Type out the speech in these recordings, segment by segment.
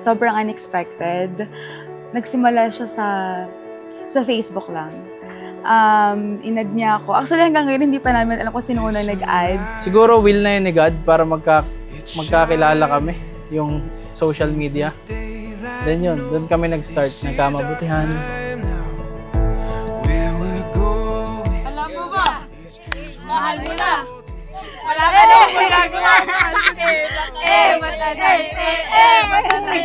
sobrang unexpected. Nagsimula siya sa Facebook lang. Inad niya ako. Actually, hanggang ngayon, hindi pa namin alam kung sino unang nag-add. Siguro will na yun ni God para magkakilala kami, yung social media. Then yun, doon kami nag-start, nagkamabutihan. Alam mo ba? Mahal mo na! Wala ka na akong ginagawa! Matagay! Matagay!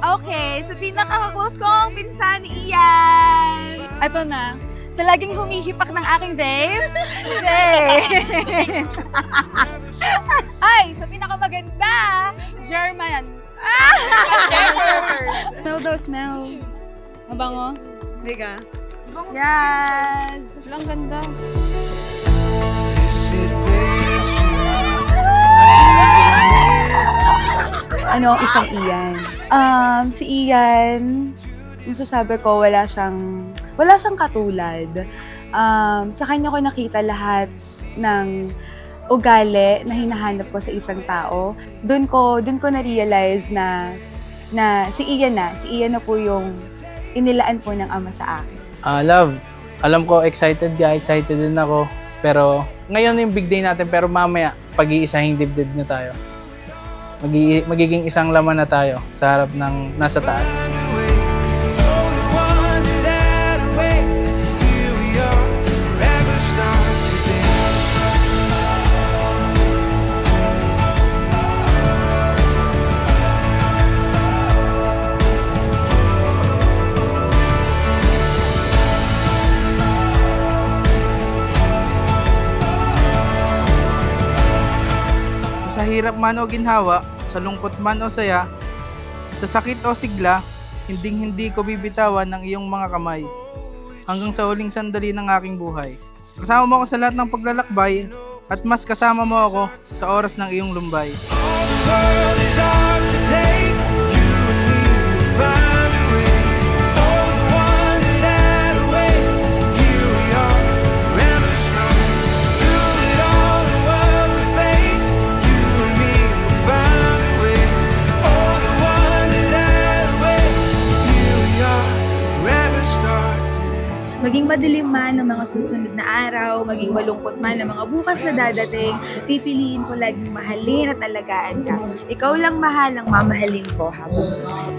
Okay, sa pinaka-close ko ang pinsan ni Ian. Ito na. Sa laging humihipak ng aking babe, Shay. Ay, sa pinaka-maganda, German. Smell daw, smell. Mabango? Biga. Yes. Ang ganda. Ano ang isang Ian? Si Ian, masasabi ko wala siyang katulad. Sa kanya ko nakita lahat ng ugali na hinahanap ko sa isang tao. Doon ko na-realize na si Ian na po yung inilaan po ng Ama sa akin. Love, alam ko excited din ako. Pero ngayon yung big day natin, pero mamaya pag-iisahing dibdib na tayo. Magiging isang laman na tayo sa harap ng nasa taas. Sa hirap man o ginhawa, sa lungkot man o saya, sa sakit o sigla, hindi ko bibitawan ng iyong mga kamay hanggang sa huling sandali ng aking buhay. Kasama mo ako sa lahat ng paglalakbay at mas kasama mo ako sa oras ng iyong lumbay. Maging madilim man ang mga susunod na araw, maging malungkot man ang mga bukas na dadating, pipiliin ko laging mahalin at alagaan ka. Ikaw lang mahal ang mamahalin ko habang buhay.